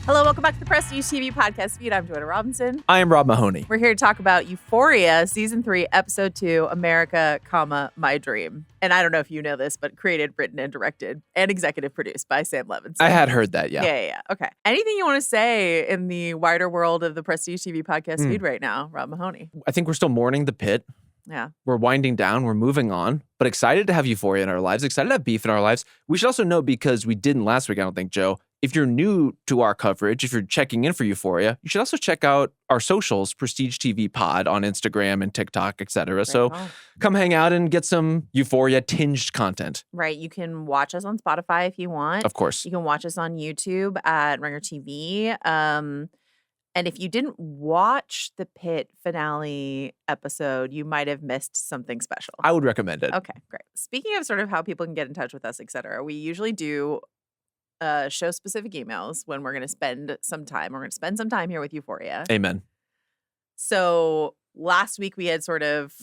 Hello, welcome back to the Prestige TV podcast feed. I'm Joanna Robinson. I am Rob Mahoney. We're here to talk about Euphoria, Season 3, Episode 2, America, My Dream. And I don't know if you know this, but created, written, and directed, and executive produced by Sam Levinson. I had heard that, yeah. Yeah. Okay. Anything you want to say in the wider world of the Prestige TV podcast feed right now, Rob Mahoney? I think we're still mourning the pit. Yeah. We're winding down. We're moving on. But excited to have Euphoria in our lives. Excited to have beef in our lives. We should also know, because we didn't last week, I don't think, Joe, if you're new to our coverage, if you're checking in for Euphoria, you should also check out our socials, Prestige TV Pod on Instagram and TikTok, etc. So come hang out and get some Euphoria-tinged content. Right. You can watch us on Spotify if you want. Of course. You can watch us on YouTube at Ringer TV. And if you didn't watch the Pit finale episode, you might have missed something special. I would recommend it. Okay, great. Speaking of sort of how people can get in touch with us, et cetera, we usually do show-specific emails when we're going to spend some time. We're going to spend some time here with Euphoria. Amen. So last week we had sort of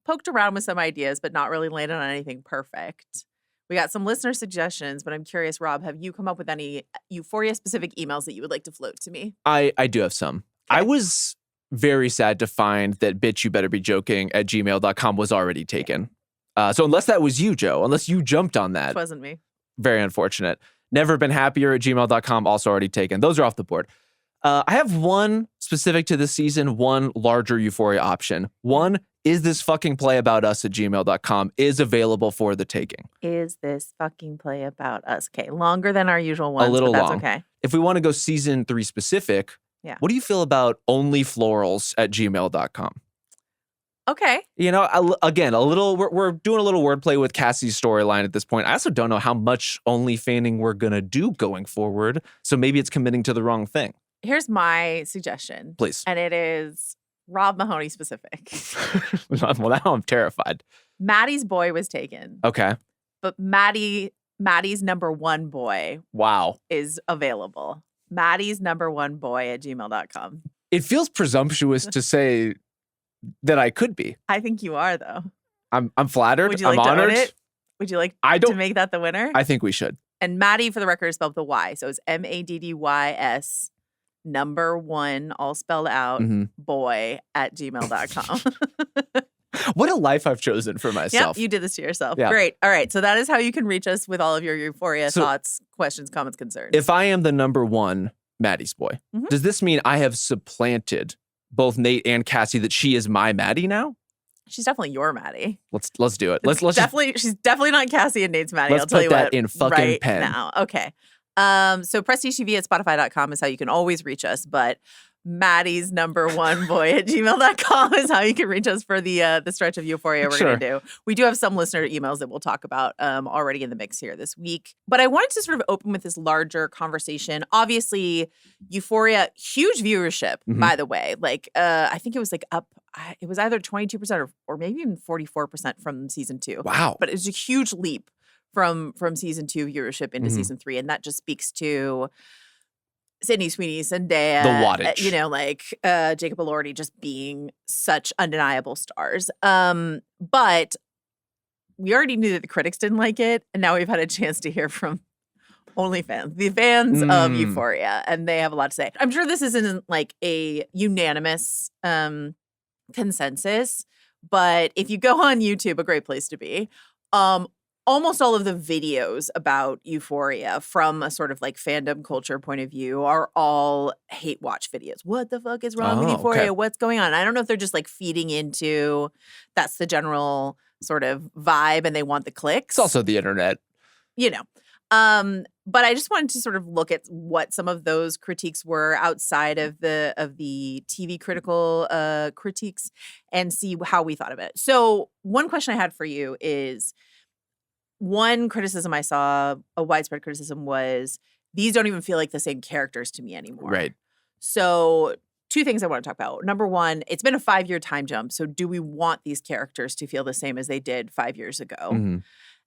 poked around with some ideas, but not really landed on anything perfect. We got some listener suggestions, but I'm curious, Rob, have you come up with any Euphoria-specific emails that you would like to float to me? I do have some. Okay. I was very sad to find that bitch you better be joking at gmail.com was already taken. So unless that was you, Joe, unless you jumped on that. It wasn't me. Very unfortunate. Never been happier at gmail.com, also already taken. Those are off the board. I have one specific to this season, one larger Euphoria option. One, is this fucking play about us at gmail.com is available for the taking. Is this fucking play about us? Okay, longer than our usual ones, a little but that's long. Okay. If we want to go season 3 specific, what do you feel about onlyflorals at gmail.com? Okay. You know, again, we're doing a little wordplay with Cassie's storyline at this point. I also don't know how much OnlyFanning we're going to do going forward. So maybe it's committing to the wrong thing. Here's my suggestion. Please. And it is Rob Mahoney specific. Well, now I'm terrified. Maddy's boy was taken. Okay. But Maddy's number one boy is available. Maddy's number one boy at gmail.com. It feels presumptuous to say that I could be. I think you are, though. I'm flattered. Would you like I'm honored. To own it? Would you like to make that the winner? I think we should. And Maddy, for the record, is spelled with a Y. So it's MADDYS, number one, all spelled out, boy at gmail.com. What a life I've chosen for myself. Yep, you did this to yourself. Yeah. Great. All right. So that is how you can reach us with all of your Euphoria thoughts, questions, comments, concerns. If I am the number one Maddy's boy, does this mean I have supplanted both Nate and Cassie, that she is my Maddy now? She's definitely your Maddy. Let's do it. She's definitely not Cassie and Nate's Maddy. I'll tell you what. In fucking right pen now. Okay. So PrestigeTV at Spotify.com is how you can always reach us, but Maddy's number one boy at gmail.com is how you can reach us for the stretch of Euphoria we're going to do. We do have some listener emails that we'll talk about already in the mix here this week. But I wanted to sort of open with this larger conversation. Obviously, Euphoria, huge viewership, by the way. Like, I think it was like up, it was either 22% or maybe even 44% from season 2. Wow. But it was a huge leap from season 2 viewership into season 3. And that just speaks to Sydney Sweeney, Zendaya, the wattage. Jacob Elordi just being such undeniable stars. But we already knew that the critics didn't like it, and now we've had a chance to hear from OnlyFans, the fans of Euphoria, and they have a lot to say. I'm sure this isn't like a unanimous consensus, but if you go on YouTube, a great place to be. Almost all of the videos about Euphoria from a sort of like fandom culture point of view are all hate watch videos. What the fuck is wrong with Euphoria? Okay. What's going on? I don't know if they're just like feeding into that's the general sort of vibe and they want the clicks. It's also the internet. You know. But I just wanted to sort of look at what some of those critiques were outside of the TV critical critiques and see how we thought of it. So one question I had for you is, one criticism I saw, a widespread criticism, was these don't even feel like the same characters to me anymore. Right. So 2 things I want to talk about. Number one, it's been a 5-year time jump. So do we want these characters to feel the same as they did 5 years ago?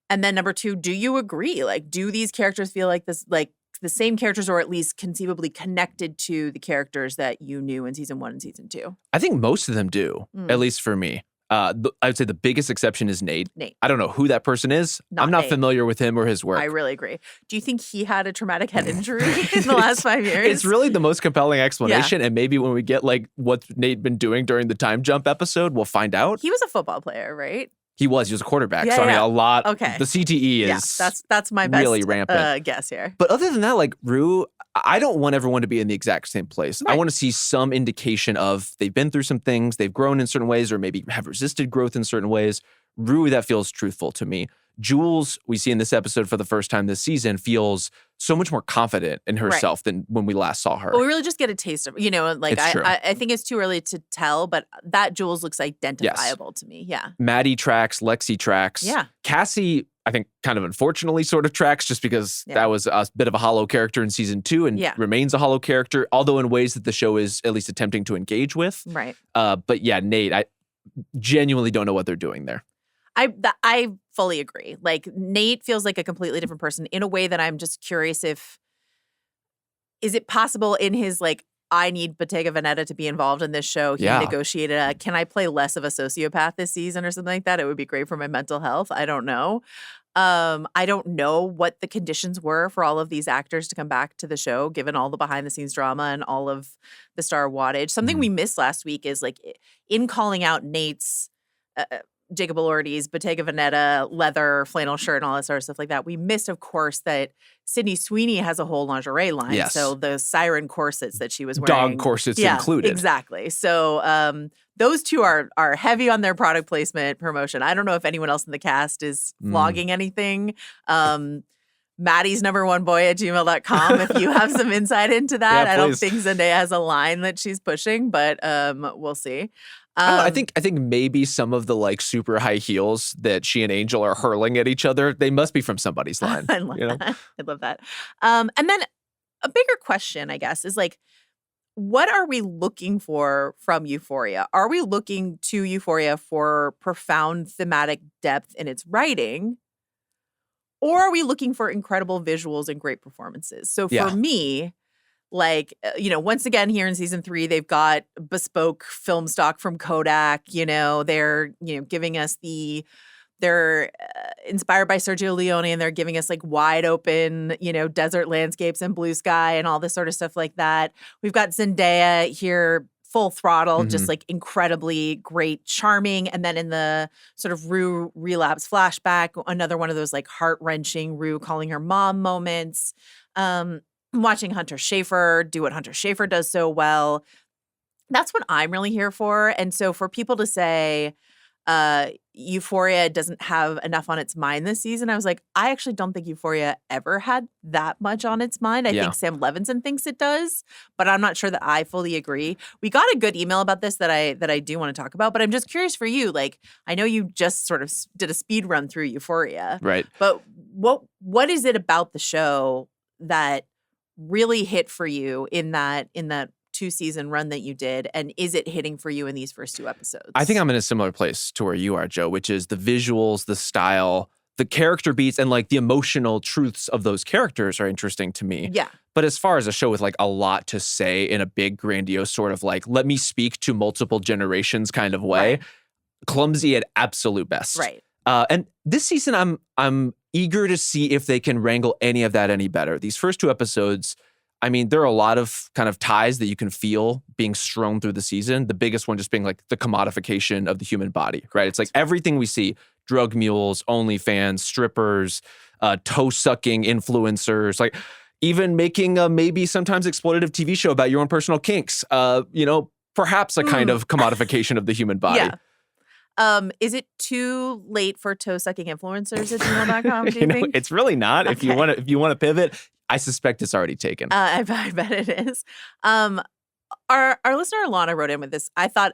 And then number 2, do you agree? Like, do these characters feel like this, like the same characters, or at least conceivably connected to the characters that you knew in season 1 and season 2? I think most of them do, at least for me. I would say the biggest exception is Nate. I don't know who that person is. I'm not familiar with him or his work. I really agree. Do you think he had a traumatic head injury in the last 5 years? It's really the most compelling explanation. And maybe when we get like what's Nate been doing during the time jump episode, we'll find out. He was a football player, right? He was a quarterback. So I mean, a lot. Okay. The CTE is that's my best really rampant. Guess here. But other than that, like Rue, I don't want everyone to be in the exact same place. Right. I want to see some indication of they've been through some things, they've grown in certain ways, or maybe have resisted growth in certain ways. Rue, that feels truthful to me. Jules, we see in this episode for the first time this season, feels so much more confident in herself than when we last saw her. Well, we really just get a taste of, like I think it's too early to tell, but that Jules looks identifiable to me. Yeah. Maddy tracks, Lexi tracks. Yeah. Cassie, I think kind of unfortunately sort of tracks just because that was a bit of a hollow character in season 2 and remains a hollow character, although in ways that the show is at least attempting to engage with. Right. But yeah, Nate, I genuinely don't know what they're doing there. I fully agree. Like Nate feels like a completely different person in a way that I'm just curious is it possible in his like, I need Bottega Veneta to be involved in this show. He negotiated can I play less of a sociopath this season or something like that? It would be great for my mental health. I don't know. I don't know what the conditions were for all of these actors to come back to the show, given all the behind the scenes drama and all of the star wattage. Something we missed last week is like in calling out Nate's Jacob Elordi's Bottega Veneta leather flannel shirt and all that sort of stuff like that. We missed, of course, that Sydney Sweeney has a whole lingerie line. Yes. So the siren corsets that she was wearing. Dog corsets included. Exactly. So those two are heavy on their product placement promotion. I don't know if anyone else in the cast is vlogging anything. Maddy's #1boy@gmail.com if you have some insight into that. I don't think Zendaya has a line that she's pushing, but we'll see. I think maybe some of the like super high heels that she and Angel are hurling at each other, they must be from somebody's line. I love that. I love that. And then a bigger question, I guess, is like, what are we looking for from Euphoria? Are we looking to Euphoria for profound thematic depth in its writing? Or are we looking for incredible visuals and great performances? So for me, like, once again, here in season 3, they've got bespoke film stock from Kodak. They're, giving us they're inspired by Sergio Leone and they're giving us like wide open, desert landscapes and blue sky and all this sort of stuff like that. We've got Zendaya here full throttle, just like incredibly great, charming. And then in the sort of Rue relapse flashback, another one of those like heart-wrenching Rue calling her mom moments. Watching Hunter Schafer do what Hunter Schafer does so well. That's what I'm really here for. And so for people to say Euphoria doesn't have enough on its mind this season, I was like, I actually don't think Euphoria ever had that much on its mind. I think Sam Levinson thinks it does, but I'm not sure that I fully agree. We got a good email about this that I do want to talk about, but I'm just curious for you. Like, I know you just sort of did a speed run through Euphoria. Right. But what is it about the show that really hit for you in that 2-season run that you did, and is it hitting for you in these first 2 episodes? I think I'm in a similar place to where you are, Joe, which is the visuals, the style, the character beats, and like the emotional truths of those characters are interesting to me. Yeah. But as far as a show with like a lot to say in a big, grandiose sort of like, let me speak to multiple generations kind of way, clumsy at absolute best. Right. And this season, I'm eager to see if they can wrangle any of that any better. These first 2 episodes, I mean, there are a lot of kind of ties that you can feel being strewn through the season. The biggest one just being like the commodification of the human body, right? It's like everything we see, drug mules, OnlyFans, strippers, toe-sucking influencers, like even making a maybe sometimes exploitative TV show about your own personal kinks, perhaps a kind of commodification of the human body. Yeah. Is it too late for toe-sucking influencers at gmail.com, do you think? It's really not. Okay. If you want to pivot, I suspect it's already taken. I bet it is. Our listener Alana wrote in with this, I thought,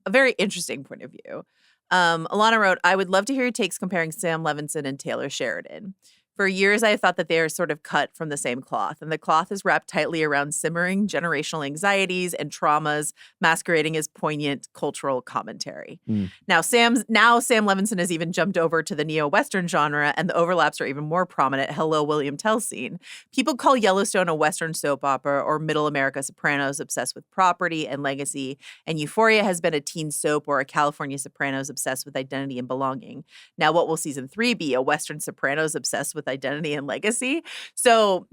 a very interesting point of view. Alana wrote, I would love to hear your takes comparing Sam Levinson and Taylor Sheridan. For years, I thought that they are sort of cut from the same cloth, and the cloth is wrapped tightly around simmering generational anxieties and traumas, masquerading as poignant cultural commentary. Now, Sam Levinson has even jumped over to the neo-Western genre, and the overlaps are even more prominent. Hello, William Tell scene. People call Yellowstone a Western soap opera, or Middle America Sopranos obsessed with property and legacy, and Euphoria has been a teen soap or a California Sopranos obsessed with identity and belonging. Now, what will season 3 be? A Western Sopranos obsessed with identity and legacy? So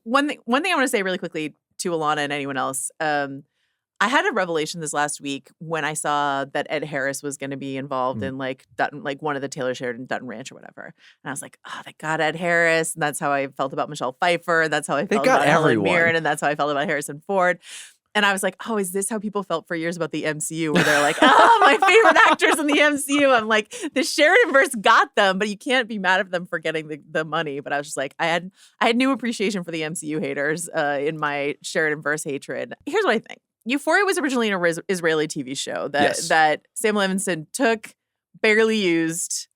one thing I want to say really quickly to Alana and anyone else, I had a revelation this last week when I saw that Ed Harris was going to be involved in like Dutton, like one of the Taylor Sheridan Dutton Ranch or whatever. And I was like, oh, thank God, Ed Harris. And that's how I felt about Michelle Pfeiffer. That's how I felt about Helen Mirren. And that's how I felt about Harrison Ford. And I was like, oh, is this how people felt for years about the MCU? Where they're like, oh, my favorite actors in the MCU. I'm like, the Sheridan-verse got them, but you can't be mad at them for getting the money. But I was just like, I had new appreciation for the MCU haters in my Sheridan-verse hatred. Here's what I think. Euphoria was originally an Israeli TV show that Sam Levinson took, barely used.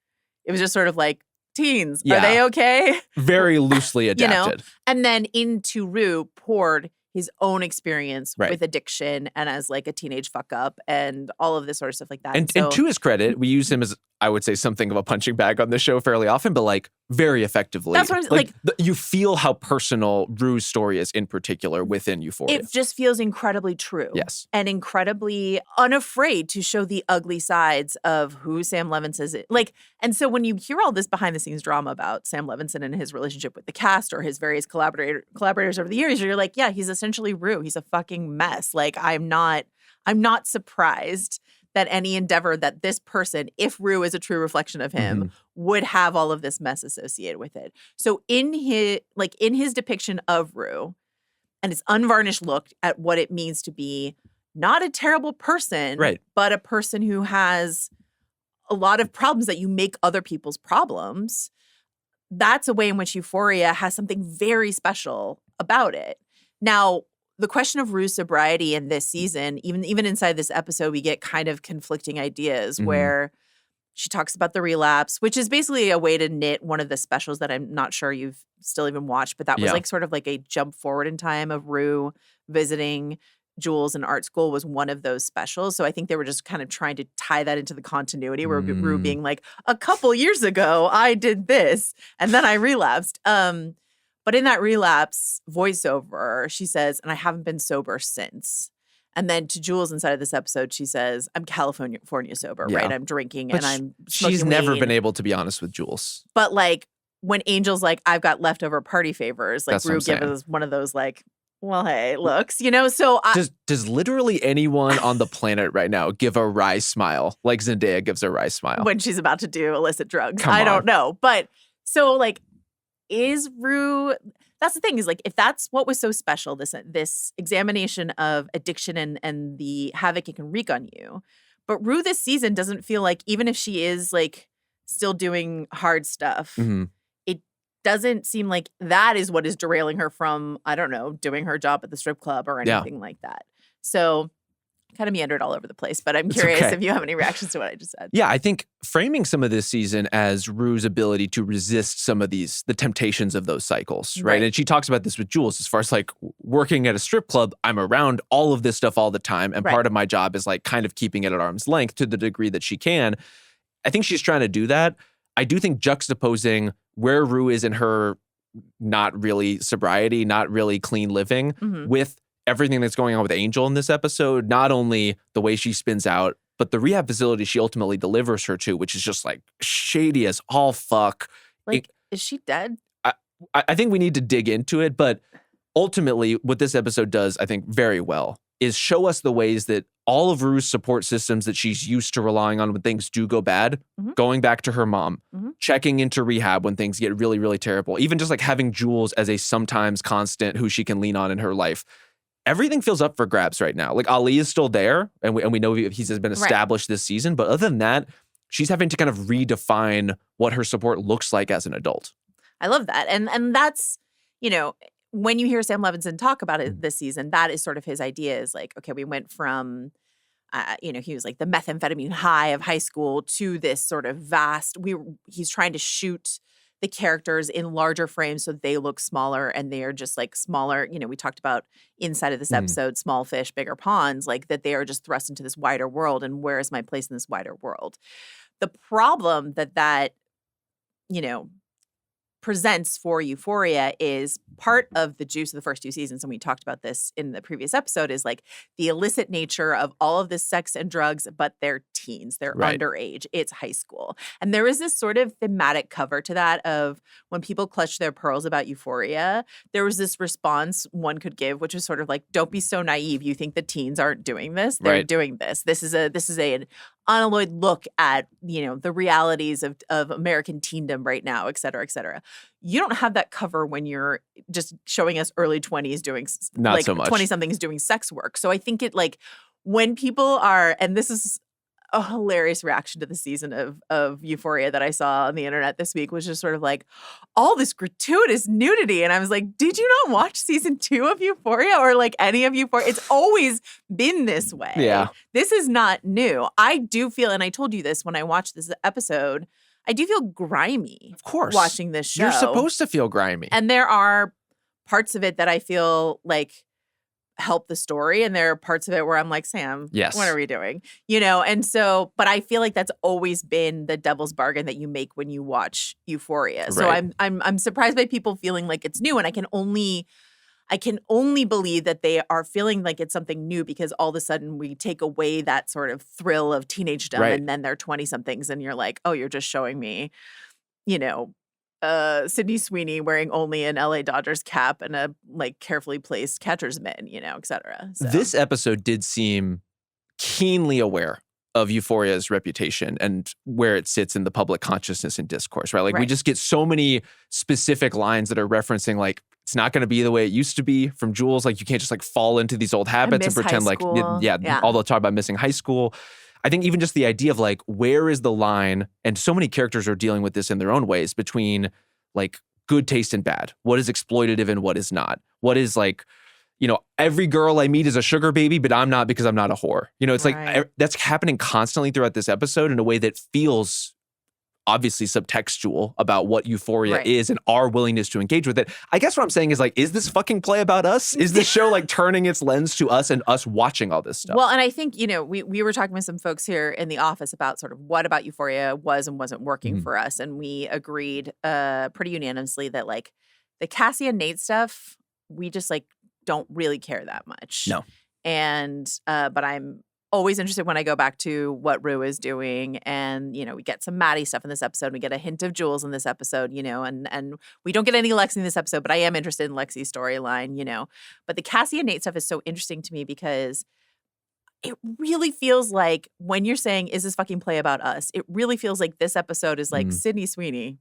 It was just sort of like, teens, are they okay? Very loosely adapted. You know? And then into Rue poured his own experience with addiction and as like a teenage fuck up and all of this sort of stuff like that. And to his credit, we use him as, I would say, something of a punching bag on the show fairly often, but like very effectively. That's what I'm like. You feel how personal Rue's story is in particular within Euphoria. It just feels incredibly true. Yes. And incredibly unafraid to show the ugly sides of who Sam Levinson is. Like, and so when you hear all this behind the scenes drama about Sam Levinson and his relationship with the cast or his various collaborators over the years, you're like, yeah, he's essentially Rue. He's a fucking mess. Like, I'm not surprised that any endeavor that this person, if Rue is a true reflection of him, would have all of this mess associated with it. So in his depiction of Rue and his unvarnished look at what it means to be not a terrible person, but a person who has a lot of problems that you make other people's problems, that's a way in which Euphoria has something very special about it. Now, the question of Rue's sobriety in this season, even inside this episode, we get kind of conflicting ideas where she talks about the relapse, which is basically a way to knit one of the specials that I'm not sure you've still even watched, but that was like sort of like a jump forward in time of Rue visiting Jules in art school was one of those specials. So I think they were just kind of trying to tie that into the continuity where Rue being like, a couple years ago, I did this and then I relapsed. But in that relapse voiceover, she says, and I haven't been sober since. And then to Jules inside of this episode, she says, I'm California sober, right? I'm drinking and I'm smoking She's never weed. been able to be honest with Jules. But like when Angel's like, I've got leftover party favors, like Rue gives us one of those like, well, hey, looks, you know? So does literally anyone on the planet right now give a wry smile like Zendaya gives a wry smile? When she's about to do illicit drugs. I don't know. But so like, is Rue, that's the thing is like, if that's what was so special, this examination of addiction and the havoc it can wreak on you. But Rue this season doesn't feel like, even if she is like still doing hard stuff, it doesn't seem like that is what is derailing her from, I don't know, doing her job at the strip club or anything like that. So kind of meandered all over the place, but I'm curious if you have any reactions to what I just said. Yeah, I think framing some of this season as Rue's ability to resist some of the temptations of those cycles, right? And she talks about this with Jules as far as like working at a strip club, I'm around all of this stuff all the time. And part of my job is like kind of keeping it at arm's length to the degree that she can. I think she's trying to do that. I do think juxtaposing where Rue is in her not really sobriety, not really clean living with everything that's going on with Angel in this episode, not only the way she spins out, but the rehab facility she ultimately delivers her to, which is just like shady as all fuck. Like, is she dead? I think we need to dig into it, but ultimately what this episode does, I think, very well is show us the ways that all of Rue's support systems that she's used to relying on when things do go bad, going back to her mom, checking into rehab when things get really, really terrible, even just like having Jules as a sometimes constant who she can lean on in her life. Everything feels up for grabs right now. Like Ali is still there, and we know he's been established this season. But other than that, she's having to kind of redefine what her support looks like as an adult. I love that, and that's, you know, when you hear Sam Levinson talk about it this season, that is sort of his idea. Is like, okay, we went from, you know, he was like the methamphetamine high of high school to this sort of vast. He's trying to shoot the characters in larger frames so they look smaller and they are just like smaller. You know, we talked about inside of this episode, small fish, bigger ponds, like that they are just thrust into this wider world. And where is my place in this wider world? The problem that, you know, presents for Euphoria is part of the juice of the first 2 seasons, and we talked about this in the previous episode, is like the illicit nature of all of this sex and drugs, but they're teens, they're underage, it's high school. And there is this sort of thematic cover to that of when people clutch their pearls about Euphoria, there was this response one could give, which is sort of like, don't be so naive, you think the teens aren't doing this, they're doing this. This is an unalloyed look at, you know, the realities of American teendom right now, et cetera, et cetera. You don't have that cover when you're just showing us early 20s doing not like so much 20-somethings doing sex work. So I think it like when people are, and this is a hilarious reaction to the season of Euphoria that I saw on the internet this week, was just sort of like all this gratuitous nudity. And I was like, did you not watch season 2 of Euphoria or like any of Euphoria? It's always been this way. Yeah. This is not new. I do feel, and I told you this when I watched this episode, I do feel grimy. Of course. Watching this show. You're supposed to feel grimy. And there are parts of it that I feel like help the story, and there are parts of it where I'm like, Sam, yes, what are we doing? You know, and so, but I feel like that's always been the devil's bargain that you make when you watch Euphoria. So I'm surprised by people feeling like it's new, and I can only believe that they are feeling like it's something new because all of a sudden we take away that sort of thrill of teenagedom, and then they're 20-somethings, and you're like, oh, you're just showing me, you know, Sydney Sweeney wearing only an LA Dodgers cap and a like carefully placed catcher's mitt, you know, et cetera. So. This episode did seem keenly aware of Euphoria's reputation and where it sits in the public consciousness and discourse, right? Like we just get so many specific lines that are referencing like, it's not going to be the way it used to be from Jules. Like you can't just like fall into these old habits and pretend like, all the talk about missing high school. I think even just the idea of like, where is the line? And so many characters are dealing with this in their own ways between like good taste and bad. What is exploitative and what is not? What is like, you know, every girl I meet is a sugar baby, but I'm not because I'm not a whore. You know, it's like that's happening constantly throughout this episode in a way that feels obviously subtextual about what Euphoria is and our willingness to engage with it. I guess what I'm saying is like, is this fucking play about us? Is this show like turning its lens to us and us watching all this stuff? Well, and I think, you know, we were talking with some folks here in the office about sort of what about Euphoria was and wasn't working for us. And we agreed pretty unanimously that like the Cassie and Nate stuff, we just like don't really care that much. No. And, but I'm always interested when I go back to what Rue is doing. And, you know, we get some Maddy stuff in this episode. We get a hint of Jules in this episode, you know, and we don't get any Lexi in this episode, but I am interested in Lexi's storyline, you know. But the Cassie and Nate stuff is so interesting to me because it really feels like when you're saying, is this fucking play about us? It really feels like this episode is like Sydney Sweeney.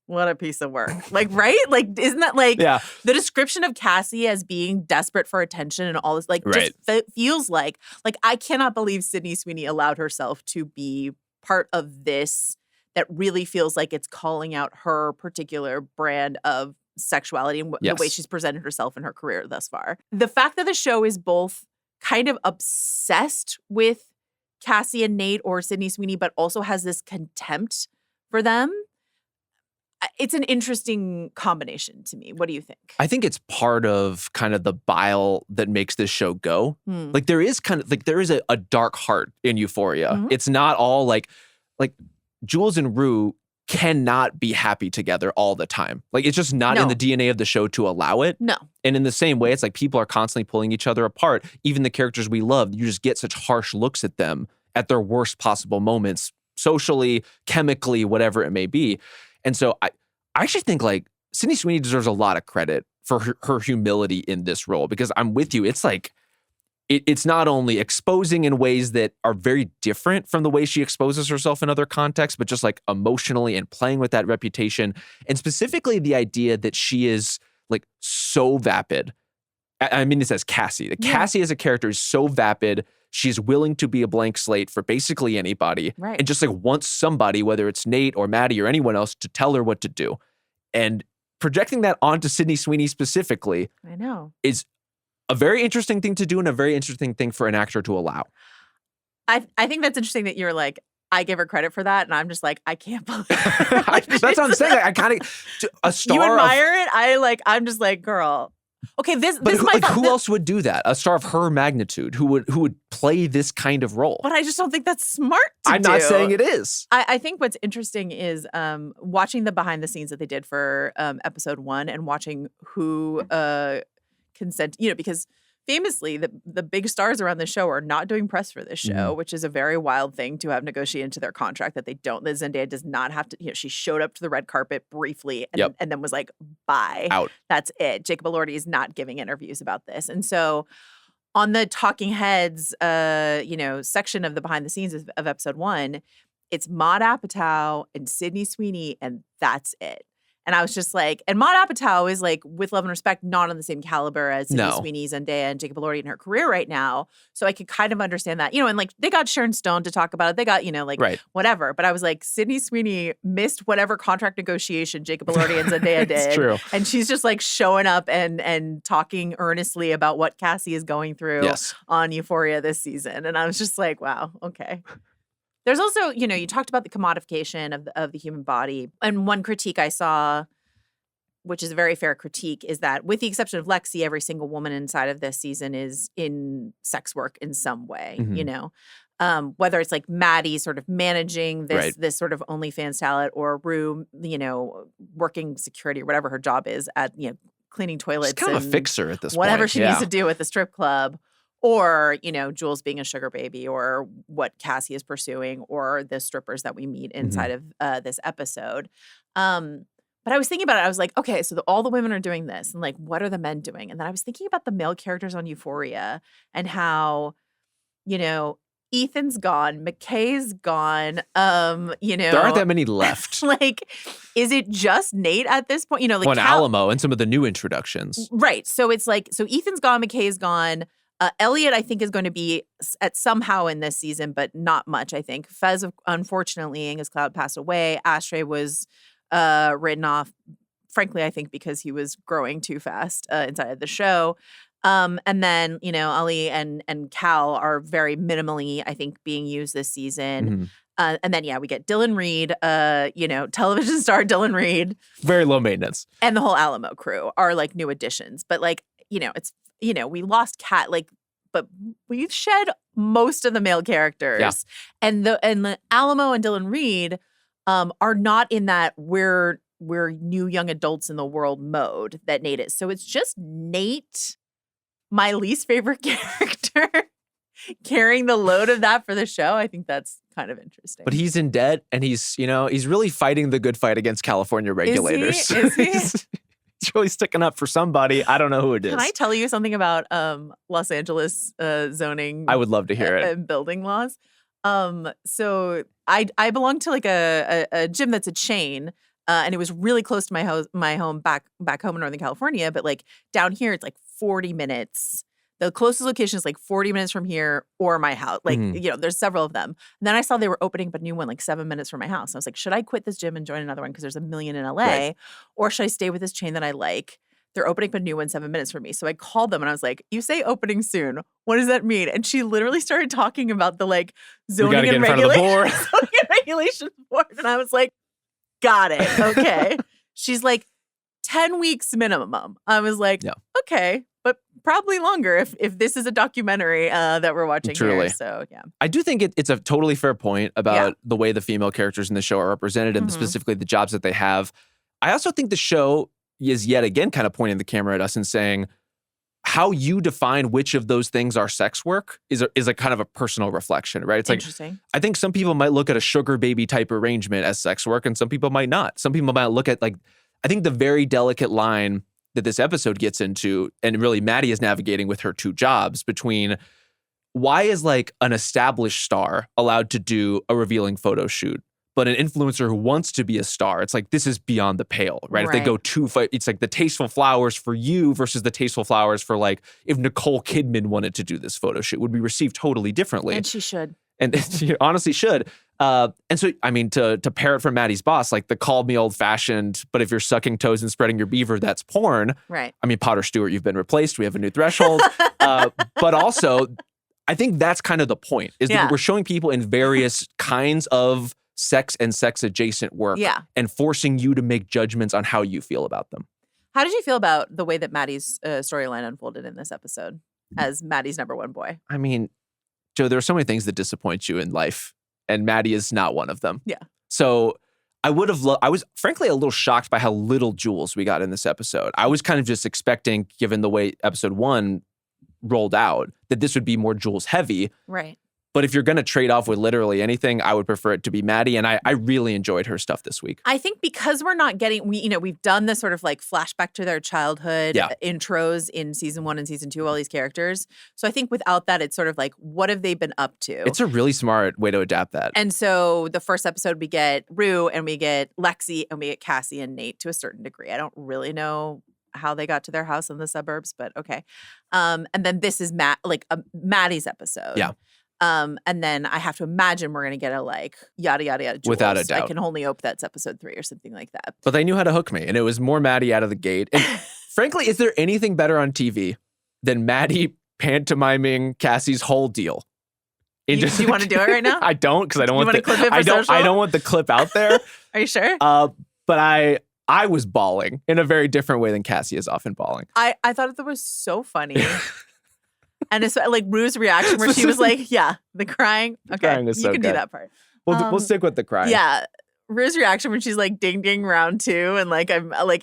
What a piece of work. Like, right? Like, isn't that like the description of Cassie as being desperate for attention and all this, like, just feels like I cannot believe Sydney Sweeney allowed herself to be part of this that really feels like it's calling out her particular brand of sexuality and the way she's presented herself in her career thus far. The fact that the show is both kind of obsessed with Cassie and Nate or Sydney Sweeney, but also has this contempt for them, it's an interesting combination to me. What do you think? I think it's part of kind of the bile that makes this show go. Like there is a dark heart in Euphoria. It's not all like Jules and Rue cannot be happy together all the time. Like it's just not in the DNA of the show to allow it. No. And in the same way, it's like people are constantly pulling each other apart. Even the characters we love, you just get such harsh looks at them at their worst possible moments, socially, chemically, whatever it may be. And so I actually think like Sydney Sweeney deserves a lot of credit for her humility in this role, because I'm with you. It's like, it's not only exposing in ways that are very different from the way she exposes herself in other contexts, but just like emotionally and playing with that reputation. And specifically the idea that she is like so vapid. I mean, this as Cassie. Cassie as a character is so vapid. She's willing to be a blank slate for basically anybody. Right. And just like wants somebody, whether it's Nate or Maddy or anyone else, to tell her what to do. And projecting that onto Sydney Sweeney specifically, I know, is a very interesting thing to do and a very interesting thing for an actor to allow. I think that's interesting that you're like, I give her credit for that, and I'm just like, I can't believe That's what I'm saying. Like, I kind of a star. You admire it. I'm just like, girl. Okay, this But is who, my like, who else would do that? A star of her magnitude who would play this kind of role? But I just don't think that's smart to I'm do. not saying it is. I think what's interesting is watching the behind the scenes that they did for episode 1 and watching who consent. Because famously, the big stars around the show are not doing press for this show, which is a very wild thing to have negotiated into their contract that they don't. That Zendaya does not have to. She showed up to the red carpet briefly and then was like, bye. Out. That's it. Jacob Elordi is not giving interviews about this. And so on the Talking Heads, section of the behind the scenes of episode 1, it's Maude Apatow and Sydney Sweeney, and that's it. And I was just like, and Maude Apatow is like, with love and respect, not on the same caliber as Sydney Sweeney, Zendaya, and Jacob Elordi in her career right now. So I could kind of understand that, and like they got Sharon Stone to talk about it. They got, whatever. But I was like, Sydney Sweeney missed whatever contract negotiation Jacob Elordi and Zendaya did. It's true. And she's just like showing up and talking earnestly about what Cassie is going through on Euphoria this season. And I was just like, wow, okay. There's also, you talked about the commodification of the human body. And one critique I saw, which is a very fair critique, is that with the exception of Lexi, every single woman inside of this season is in sex work in some way, whether it's like Maddy sort of managing this sort of OnlyFans talent, or Rue, working security or whatever her job is at, cleaning toilets. She's kind of a fixer at this point. Whatever she needs to do at the strip club. Or, Jules being a sugar baby, or what Cassie is pursuing, or the strippers that we meet inside of this episode. But I was thinking about it. I was like, okay, so all the women are doing this. And like, what are the men doing? And then I was thinking about the male characters on Euphoria and how, Ethan's gone, McKay's gone, There aren't that many left. Like, is it just Nate at this point? Alamo and some of the new introductions. Right. So it's like, so Ethan's gone, McKay's gone. Elliot, I think, is going to be at somehow in this season, but not much, I think. Fez, unfortunately, Angus Cloud passed away. Ashtray was written off, frankly, I think, because he was growing too fast inside of the show. And then, Ali and Cal are very minimally, I think, being used this season. And then, we get Dylan Reed, television star Dylan Reed. Very low maintenance. And the whole Alamo crew are like new additions. But like, it's, we lost Kat, but we've shed most of the male characters. Yeah. And the Alamo and Dylan Reed are not in that we're new young adults in the world mode that Nate is. So it's just Nate, my least favorite character, carrying the load of that for the show. I think that's kind of interesting. But he's in debt, and he's really fighting the good fight against California regulators. Is he? He's really sticking up for somebody. I don't know who it is. Can I tell you something about Los Angeles zoning? I would love to hear it. And building laws. So I belong to like a gym that's a chain, and it was really close to my home back home in Northern California. But like down here, it's like 40 minutes. The closest location is like 40 minutes from here or my house. Like, there's several of them. And then I saw they were opening up a new one like 7 minutes from my house. I was like, should I quit this gym and join another one because there's a million in LA? Right. Or should I stay with this chain that I like? They're opening up a new one 7 minutes from me. So I called them and I was like, you say opening soon. What does that mean? And she literally started talking about the like zoning and regulations board. And I was like, got it. Okay. She's like, 10 weeks minimum. I was like, okay. But probably longer if this is a documentary that we're watching here. So, yeah. I do think it's a totally fair point about the way the female characters in the show are represented and specifically the jobs that they have. I also think the show is yet again kind of pointing the camera at us and saying how you define which of those things are sex work is a kind of a personal reflection, right? It's interesting. Like, I think some people might look at a sugar baby type arrangement as sex work and some people might not. Some people might look at I think the very delicate line that this episode gets into, and really Maddy is navigating with her two jobs, between why is like an established star allowed to do a revealing photo shoot, but an influencer who wants to be a star, it's like, this is beyond the pale, right? If they go too far, it's like the tasteful flowers for you versus the tasteful flowers for like, if Nicole Kidman wanted to do this photo shoot, would be received totally differently. And she should. And she honestly should. And so, I mean, to pair it from Maddy's boss, like the call me old fashioned, but if you're sucking toes and spreading your beaver, that's porn. Right. I mean, Potter Stewart, you've been replaced. We have a new threshold. But also, I think that's kind of the point, is that we're showing people in various kinds of sex and sex-adjacent work and forcing you to make judgments on how you feel about them. How did you feel about the way that Maddy's storyline unfolded in this episode as Maddy's number one boy? I mean, Joe, there are so many things that disappoint you in life, and Maddy is not one of them. Yeah. So I was frankly a little shocked by how little Jules we got in this episode. I was kind of just expecting, given the way episode 1 rolled out, that this would be more Jules heavy. Right. But if you're going to trade off with literally anything, I would prefer it to be Maddy. And I really enjoyed her stuff this week. I think because we're not getting, we've done this sort of like flashback to their childhood intros in season 1 and season 2, all these characters. So I think without that, it's sort of like, what have they been up to? It's a really smart way to adapt that. And so the first episode, we get Rue and we get Lexi and we get Cassie and Nate to a certain degree. I don't really know how they got to their house in the suburbs, but okay. And then this is Maddy's episode. Yeah. And then I have to imagine we're going to get a yada, yada, yada. Jules. Without a doubt. I can only hope that's episode 3 or something like that. But they knew how to hook me, and it was more Maddy out of the gate. And frankly, is there anything better on TV than Maddy pantomiming Cassie's whole deal? Do you want to do it right now? I don't, because I don't want to clip it for social? I don't want the clip out there. Are you sure? But I was bawling in a very different way than Cassie is often bawling. I thought that was so funny. And it's like Rue's reaction where she was like, yeah, the crying. Okay, crying is you so can good. do that part. We'll stick with the crying. Yeah. Rue's reaction when she's like, ding, ding, round 2. And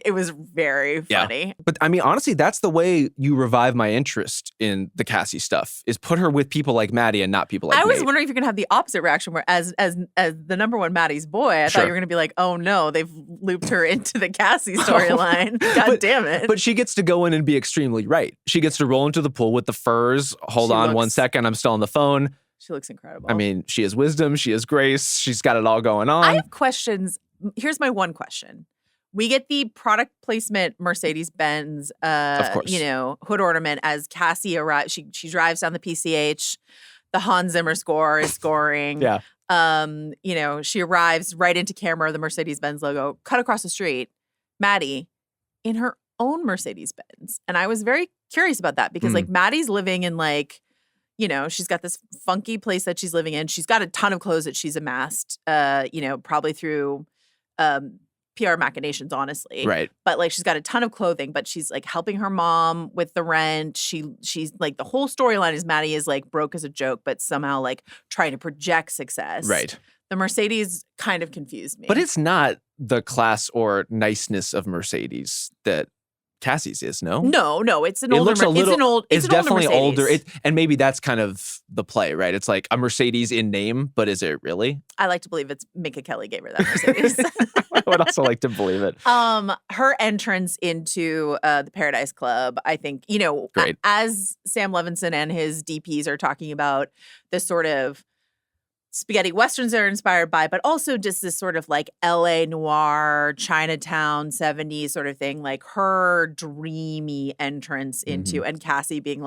it was very funny. Yeah. But I mean, honestly, that's the way you revive my interest in the Cassie stuff, is put her with people like Maddy and not people like I was Nate. wondering if you're going to have the opposite reaction where as the number one Maddy's boy, I thought you were going to be like, oh no, they've looped her into the Cassie storyline. God damn it. But she gets to go in and be extremely right. She gets to roll into the pool with the furs. Hold on 1 second. I'm still on the phone. She looks incredible. I mean, she has wisdom. She has grace. She's got it all going on. I have questions. Here's my one question. We get the product placement Mercedes-Benz, of course. Hood ornament as Cassie arrives. She drives down the PCH. The Hans Zimmer score is scoring. Yeah. She arrives right into camera, the Mercedes-Benz logo, cut across the street. Maddy in her own Mercedes-Benz. And I was very curious about that because Maddy's living in she's got this funky place that she's living in. She's got a ton of clothes that she's amassed, probably through PR machinations, honestly. Right. But she's got a ton of clothing, but she's helping her mom with the rent. She's the whole storyline is Maddy is broke as a joke, but somehow trying to project success. Right. The Mercedes kind of confused me. But it's not the class or niceness of Mercedes that Cassie's is, no? No, it's an older. It's definitely older. Mercedes. And maybe that's kind of the play, right? It's like a Mercedes in name, but is it really? I like to believe it's Minka Kelly gave her that Mercedes. I would also like to believe it. Her entrance into the Paradise Club, I think, Great. As Sam Levinson and his DPs are talking about this sort of spaghetti westerns they're inspired by, but also just this sort of LA noir, Chinatown 70s sort of thing, her dreamy entrance into, and Cassie being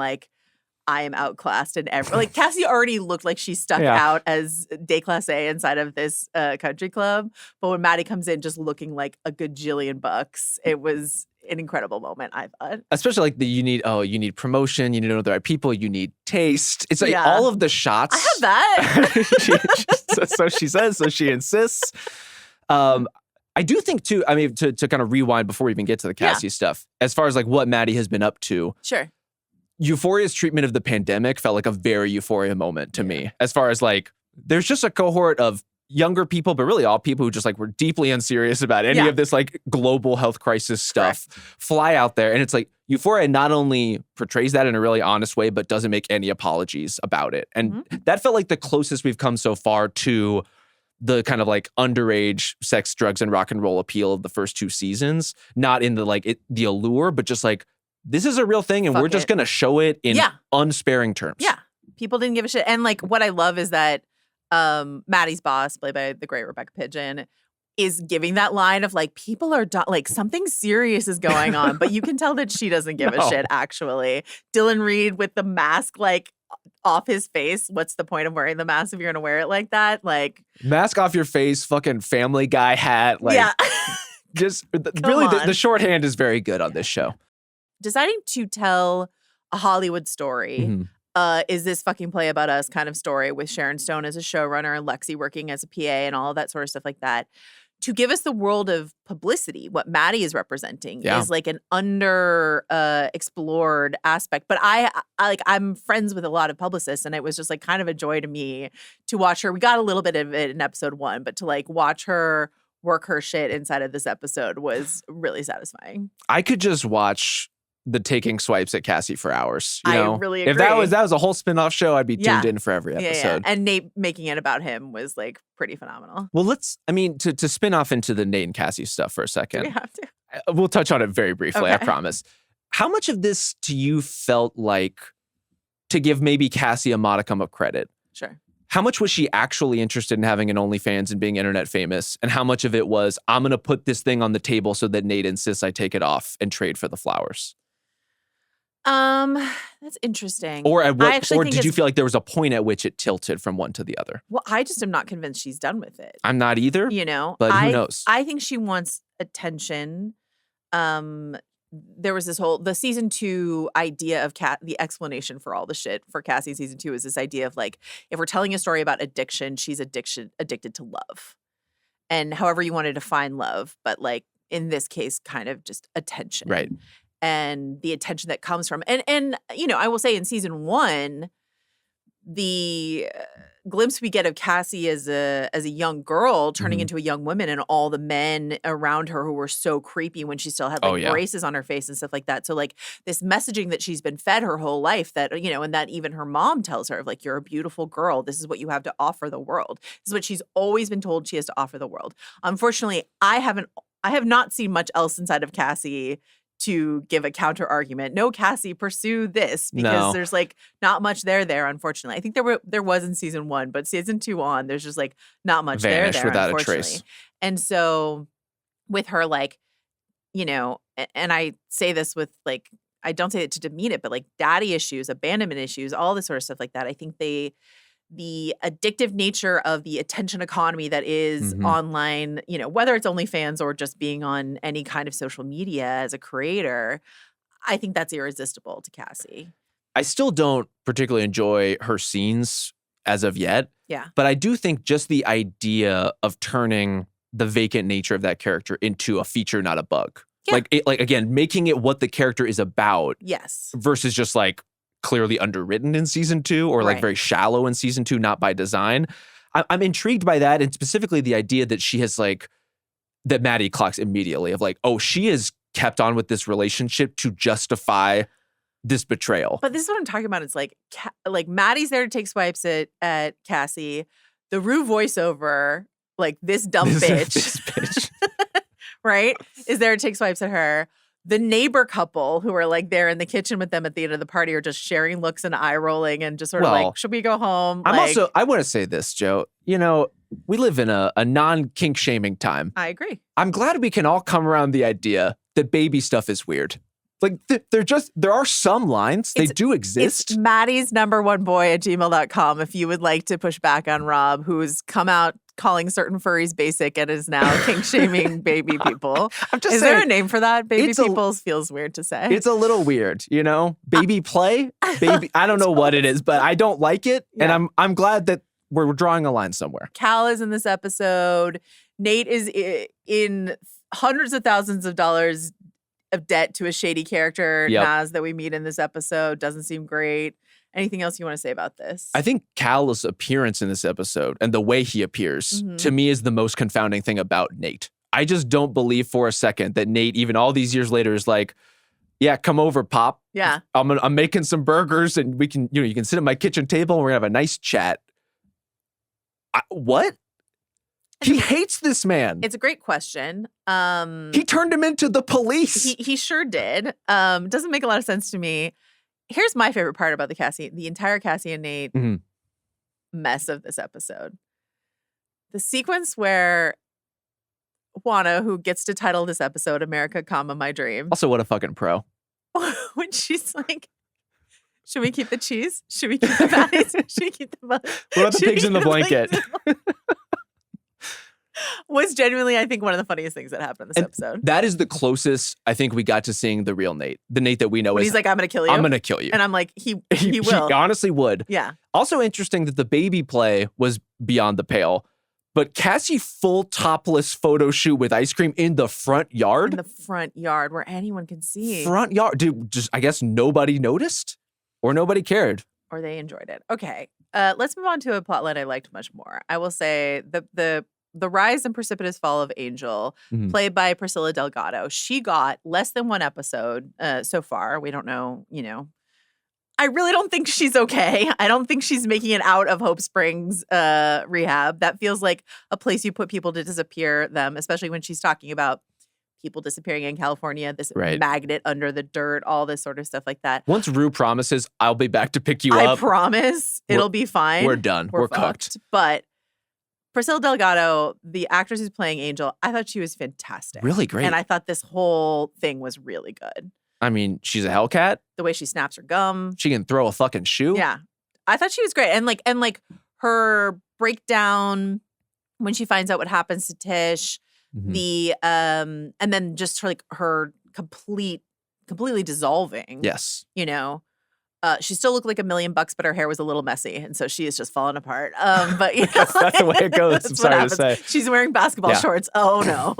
I am outclassed and Cassie already looked like she stuck out as déclassée inside of this country club. But when Maddy comes in just looking like a gajillion bucks, it was an incredible moment, I thought. Especially you need promotion, you need to know the right people, you need taste. It's all of the shots. I have that. So she says, so she insists. I do think too, I mean, to kind of rewind before we even get to the Cassie stuff, as far as what Maddy has been up to. Sure. Euphoria's treatment of the pandemic felt like a very Euphoria moment to me. As far as there's just a cohort of younger people, but really all people who just were deeply unserious about any of this global health crisis stuff, fly out there. And it's Euphoria not only portrays that in a really honest way, but doesn't make any apologies about it. And that felt like the closest we've come so far to the kind of underage sex, drugs, and rock and roll appeal of the first 2 seasons. Not in the the allure, but just this is a real thing and we're just going to show it in unsparing terms. Yeah. People didn't give a shit. And what I love is that Maddy's boss, played by the great Rebecca Pidgeon, is giving that line of people are something serious is going on, but you can tell that she doesn't give a shit actually. Dylan Reed with the mask off his face. What's the point of wearing the mask if you're going to wear it like that? Mask off your face, fucking Family Guy hat. Just really the shorthand is very good on this show. Deciding to tell a Hollywood story is this fucking play about us kind of story with Sharon Stone as a showrunner and Lexi working as a PA and all of that sort of stuff like that. To give us the world of publicity, what Maddy is representing is like an under explored aspect. But I'm friends with a lot of publicists, and it was just like kind of a joy to me to watch her. We got a little bit of it in episode 1, but to like watch her work her shit inside of this episode was really satisfying. I could just watch the taking swipes at Cassie for hours. You know? I really agree. If that was a whole spinoff show, I'd be tuned in for every episode. Yeah. And Nate making it about him was like pretty phenomenal. Well, to spin off into the Nate and Cassie stuff for a second. Do we have to? We'll touch on it very briefly, Okay. I promise. How much of this to you felt like, to give maybe Cassie a modicum of credit? Sure. How much was she actually interested in having an OnlyFans and being internet famous? And how much of it was, I'm going to put this thing on the table so that Nate insists I take it off and trade for the flowers? That's interesting. Or did you feel like there was a point at which it tilted from one to the other? Well, I just am not convinced she's done with it. I'm not either. You know, but who knows? I think she wants attention. There was the season 2 idea of the explanation for all the shit for Cassie season 2 is this idea of like, if we're telling a story about addiction, she's addicted to love. And however you want to define love, but like in this case, kind of just attention. Right. And the attention that comes from, and you know, I will say in season 1, the glimpse we get of Cassie as a young girl turning into a young woman, and all the men around her who were so creepy when she still had like braces on her face and stuff like that. So like this messaging that she's been fed her whole life, that, you know, and that even her mom tells her of like, you're a beautiful girl. This is what you have to offer the world. This is what she's always been told she has to offer the world. Unfortunately, I have not seen much else inside of Cassie to give a counter argument. No, Cassie, pursue this, because there's like not much there, unfortunately. I think there was in season 1, but season 2 on, there's just like not much there, without unfortunately. A trace. And so with her, like, you know, and I say this with like, I don't say it to demean it, but like daddy issues, abandonment issues, all this sort of stuff like that. I think the addictive nature of the attention economy that is online, you know, whether it's OnlyFans or just being on any kind of social media as a creator, I think that's irresistible to Cassie. I still don't particularly enjoy her scenes as of yet. Yeah. But I do think just the idea of turning the vacant nature of that character into a feature, not a bug. Yeah. Like again, making it what the character is about. Yes. Versus just like clearly underwritten in season 2 or like very shallow in season 2, not by design. I'm intrigued by that, and specifically the idea that she has like, that Maddy clocks immediately of like, oh, she has kept on with this relationship to justify this betrayal. But this is what I'm talking about. It's like Maddy's there to take swipes at Cassie. The Rue voiceover, like this dumb bitch. This bitch. Right? Is there to take swipes at her. The neighbor couple who are like there in the kitchen with them at the end of the party are just sharing looks and eye rolling and just sort of like, should we go home? I want to say this, Joe. You know, we live in a non-kink shaming time. I agree. I'm glad we can all come around the idea that baby stuff is weird. Like there are some lines, they do exist. It's Maddy's #1boy@gmail.com if you would like to push back on Rob, who's come out calling certain furries basic and is now kink shaming baby people. I'm just saying, there a name for that? Baby peoples feels weird to say. It's a little weird, you know? Baby play? Baby, I don't know what it is, but I don't like it. Yeah. And I'm glad that we're drawing a line somewhere. Cal is in this episode. Nate is in hundreds of thousands of dollars of debt to a shady character, Naz, that we meet in this episode. Doesn't seem great. Anything else you want to say about this? I think Cal's appearance in this episode and the way he appears, to me, is the most confounding thing about Nate. I just don't believe for a second that Nate, even all these years later, is like, yeah, come over, Pop. Yeah. I'm making some burgers and we can, you can sit at my kitchen table and we're going to have a nice chat. What? He hates this man. It's a great question. He turned him into the police. He sure did. Doesn't make a lot of sense to me. Here's my favorite part about the entire Cassie and Nate mess of this episode. The sequence where Juana, who gets to title this episode America, My Dream. Also, what a fucking pro. When she's like, should we keep the cheese? Should we keep the patties? Should we keep the butter? What about the pigs in the blanket? was genuinely, I think, one of the funniest things that happened in this episode. That is the closest I think we got to seeing the real Nate. The Nate that we know when is, he's like, I'm going to kill you. I'm going to kill you. And I'm like, he will. He honestly would. Yeah. Also interesting that the baby play was beyond the pale. But Cassie full topless photo shoot with ice cream in the front yard? In the front yard where anyone can see. Front yard. Dude, just I guess nobody noticed or nobody cared. Or they enjoyed it. Okay. Let's move on to a plotline I liked much more. I will say the rise and precipitous fall of Angel, played by Priscilla Delgado. She got less than one episode so far. We don't know, I really don't think she's okay. I don't think she's making it out of Hope Springs rehab. That feels like a place you put people to disappear them, especially when she's talking about people disappearing in California, this magnet under the dirt, all this sort of stuff like that. Once Rue promises, I'll be back to pick you up. I promise it'll be fine. We're done. We're fucked. cooked. But Priscilla Delgado, the actress who's playing Angel, I thought she was fantastic. Really great. And I thought this whole thing was really good. I mean, she's a Hellcat. The way she snaps her gum. She can throw a fucking shoe. Yeah. I thought she was great. And like her breakdown when she finds out what happens to Tish, and then just her completely dissolving. Yes. She still looked like $1 million, but her hair was a little messy, and so she is just falling apart. But that's the way it goes. I'm sorry to say. She's wearing basketball shorts. Oh no.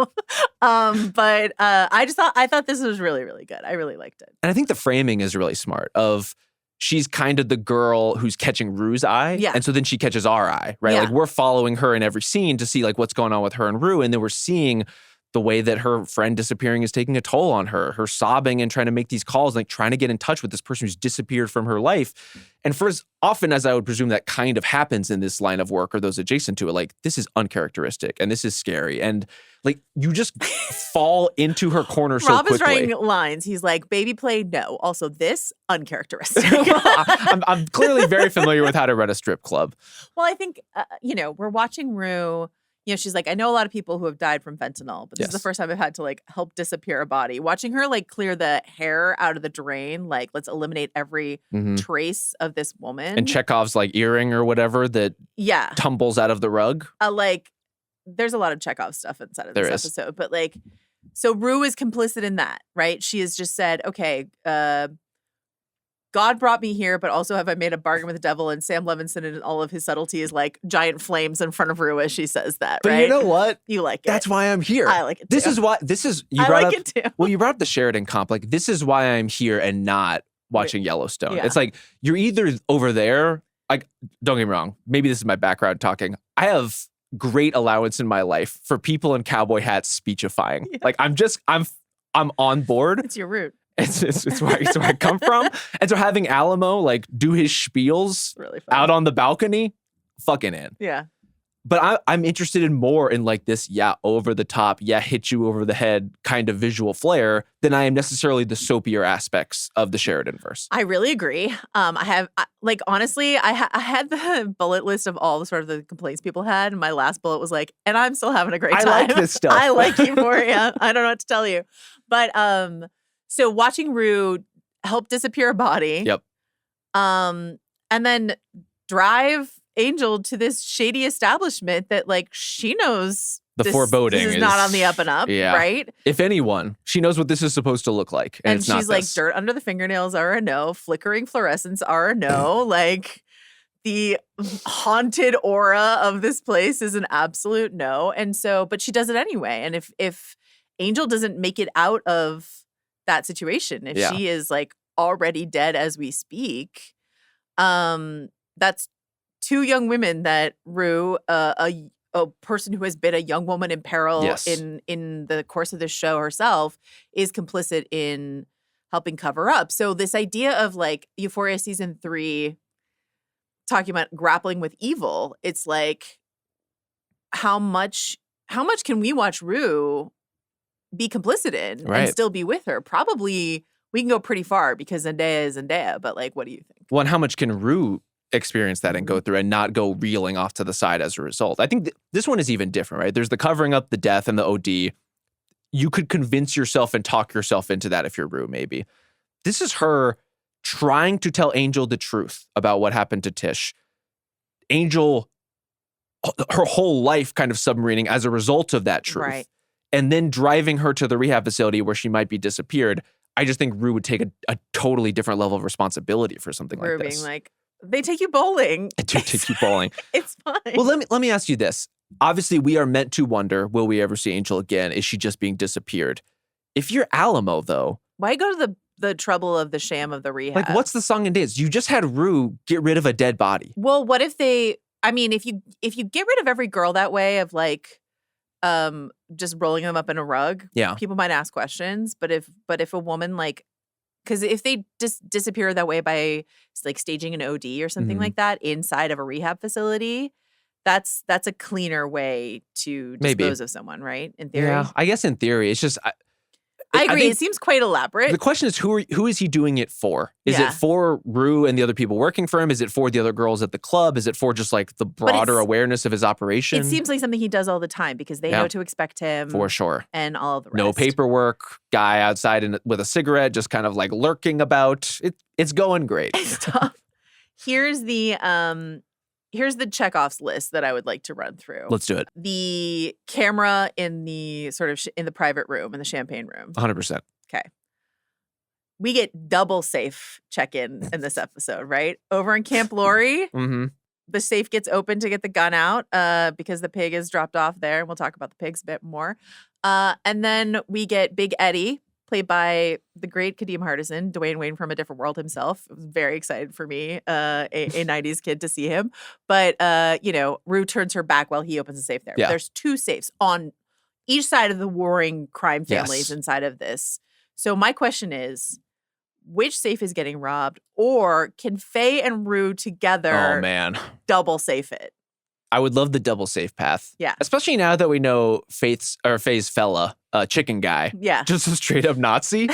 But I thought this was really, really good. I really liked it. And I think the framing is really smart. Of she's kind of the girl who's catching Rue's eye, and so then she catches our eye, right? Like we're following her in every scene to see like what's going on with her and Rue, and then we're seeing the way that her friend disappearing is taking a toll on her sobbing and trying to make these calls, like trying to get in touch with this person who's disappeared from her life. And for as often as I would presume that kind of happens in this line of work or those adjacent to it, like this is uncharacteristic and this is scary. And like you just fall into her corner so Rob quickly. Is writing lines. He's like, baby play, no. Also this, uncharacteristic. I'm clearly very familiar with how to run a strip club. Well, I think, we're watching Rue. She's like, I know a lot of people who have died from fentanyl, but this is the first time I've had to like help disappear a body. Watching her like clear the hair out of the drain, like let's eliminate every trace of this woman. And Chekhov's like earring or whatever that tumbles out of the rug. There's a lot of Chekhov stuff inside of this episode, but like, so Rue is complicit in that, right? She has just said, okay, God brought me here, but also have I made a bargain with the devil? And Sam Levinson and all of his subtlety is like giant flames in front of Rue as she says that, right? But you know what? You like it. That's why I'm here. I like it too. I like it too. Well, you brought up the Sheridan comp. Like, this is why I'm here and not watching Yellowstone. Yeah. It's like, you're either over there, like, don't get me wrong, maybe this is my background talking. I have great allowance in my life for people in cowboy hats speechifying. Yeah. Like, I'm on board. It's your root. It's where I come from. And so having Alamo like do his spiels really out on the balcony, fucking in. Yeah. But I'm interested in more in like this, over the top, hit you over the head kind of visual flair than I am necessarily the soapier aspects of the Sheridan verse. I really agree. Honestly, I had the bullet list of all the sort of the complaints people had. And my last bullet was like, and I'm still having a great time. I like this stuff. I like Euphoria. I don't know what to tell you. But, so watching Rue help disappear a body. Yep. And then drive Angel to this shady establishment that like she knows the foreboding is not on the up and up, right? If anyone, she knows what this is supposed to look like. And it's she's not like, dirt under the fingernails are a no, flickering fluorescents are a no. Like the haunted aura of this place is an absolute no. And so, but she does it anyway. And if Angel doesn't make it out of that situation, if she is like already dead as we speak, that's two young women that Rue, a person who has been a young woman in peril in the course of the show herself, is complicit in helping cover up. So this idea of like Euphoria season 3 talking about grappling with evil, it's like how much can we watch Rue be complicit in and still be with her? Probably we can go pretty far because Zendaya is Zendaya, but like, what do you think? Well, and how much can Rue experience that and go through and not go reeling off to the side as a result? I think this one is even different, right? There's the covering up the death and the OD. You could convince yourself and talk yourself into that if you're Rue, maybe. This is her trying to tell Angel the truth about what happened to Tish. Angel her whole life kind of submarining as a result of that truth. Right. And then driving her to the rehab facility where she might be disappeared. I just think Rue would take a totally different level of responsibility for something Rue like this. being like, they take you bowling. I do take you bowling. It's fine. Well, let me ask you this. Obviously, we are meant to wonder, will we ever see Angel again? Is she just being disappeared? If you're Alamo, though. Why go to the trouble of the sham of the rehab? Like, what's the song and dance? You just had Rue get rid of a dead body. Well, what if they, I mean, if you get rid of every girl that way of like, just rolling them up in a rug, people might ask questions. But if a woman like, because if they just disappear that way by like staging an OD or something like that inside of a rehab facility, that's a cleaner way to dispose of someone, right? In theory. Yeah, I guess in theory, it's just. I agree. It seems quite elaborate. The question is, who is he doing it for? Is it for Rue and the other people working for him? Is it for the other girls at the club? Is it for just like the broader awareness of his operation? It seems like something he does all the time because they know to expect him. For sure. And all of the rest. No paperwork, guy outside with a cigarette, just kind of like lurking about. It's going great. It's tough. Here's the Chekhov's list that I would like to run through. Let's do it. The camera in the sort of in the private room, in the champagne room. 100%. Okay. We get double safe check-in in this episode, right? Over in Camp Laurie, the safe gets opened to get the gun out because the pig is dropped off there. And we'll talk about the pigs a bit more. And then we get Big Eddie, played by the great Kadeem Hardison, Dwayne Wayne from A Different World himself. It was very excited for me, a 90s kid, to see him. But, Rue turns her back while he opens a safe there. Yeah. There's two safes on each side of the warring crime families inside of this. So my question is, which safe is getting robbed? Or can Faye and Rue together double safe it? I would love the double safe path. Yeah. Especially now that we know Faye's fella, chicken guy. Yeah. Just a straight up Nazi.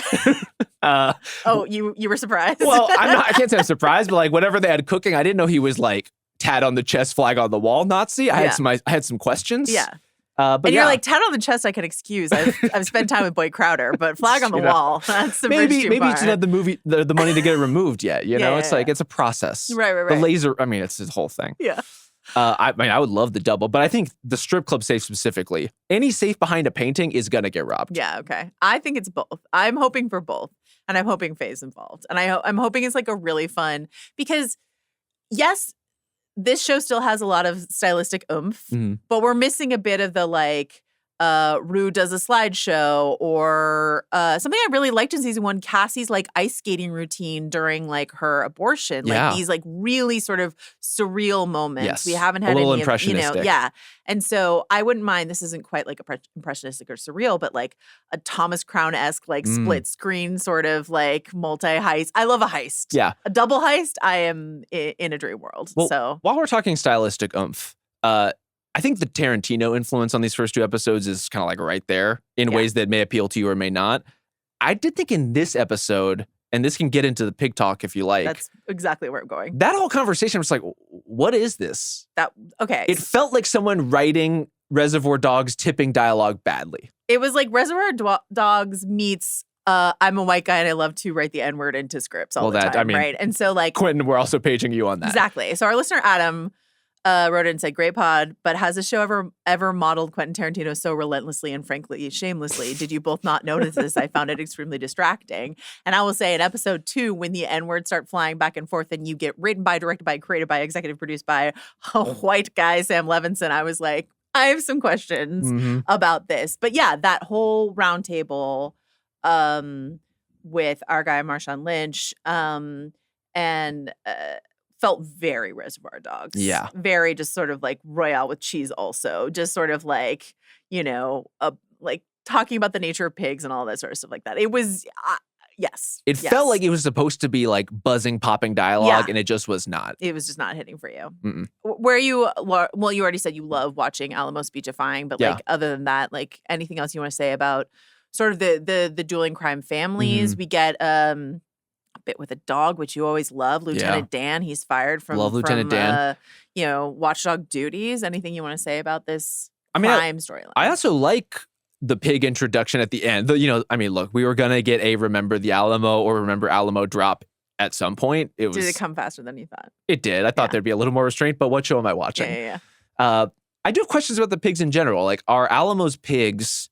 You were surprised? Well, I can't say I'm surprised, but like whatever they had cooking, I didn't know he was like tat on the chest, flag on the wall Nazi. I had some questions. Yeah. But you're like, tat on the chest I can excuse. I've spent time with Boyd Crowder, but flag on the wall, that's the maybe you didn't have the money to get it removed yet. You know, it's like it's a process. Right. The laser, I mean, it's his whole thing. Yeah. I would love the double, but I think the strip club safe specifically, any safe behind a painting is gonna get robbed. Yeah, okay. I think it's both. I'm hoping for both, and I'm hoping Faye's involved, and I'm hoping it's like a really fun, because yes, this show still has a lot of stylistic oomph, but we're missing a bit of the like. Rue does a slideshow, or something I really liked in season 1, Cassie's like ice skating routine during like her abortion. Like these like really sort of surreal moments. Yes. We haven't had a little any impressionistic. of, And so I wouldn't mind, this isn't quite like impressionistic or surreal, but like a Thomas Crown-esque like split screen sort of like multi-heist. I love a heist. Yeah. A double heist, I am in a dream world. Well, so while we're talking stylistic oomph, I think the Tarantino influence on these first 2 episodes is kind of like right there in ways that may appeal to you or may not. I did think in this episode, and this can get into the pig talk if you like. That's exactly where I'm going. That whole conversation was like, what is this? Okay. It felt like someone writing Reservoir Dogs tipping dialogue badly. It was like Reservoir Dogs meets I'm a white guy and I love to write the N-word into scripts all the time, right? And so like... Quentin, we're also paging you on that. Exactly. So our listener, Adam... wrote in and said, "Great pod, but has the show ever modeled Quentin Tarantino so relentlessly and frankly shamelessly? Did you both not notice this? I found it extremely distracting." And I will say in episode 2, when the N-words start flying back and forth and you get written by, directed by, created by, executive produced by a white guy, Sam Levinson, I was like, I have some questions about this. But yeah, that whole round table with our guy Marshawn Lynch and felt very Reservoir Dogs. Yeah. Very just sort of like Royale with cheese also. Just sort of like, like talking about the nature of pigs and all that sort of stuff like that. It was, yes. It felt like it was supposed to be like buzzing, popping dialogue, and it just was not. It was just not hitting for you. Where you already said you love watching Alamo speechifying, but like other than that, like anything else you want to say about sort of the dueling crime families? We get a bit with a dog, which you always love. Lieutenant Dan, he's fired from Lieutenant Dan. Watchdog duties. Anything you want to say about this crime storyline? I also like the pig introduction at the end. Look, we were gonna get a Remember the Alamo or Remember Alamo drop at some point. Did it come faster than you thought? It did. I thought there'd be a little more restraint, but what show am I watching? Yeah. I do have questions about the pigs in general. Like, are Alamo's pigs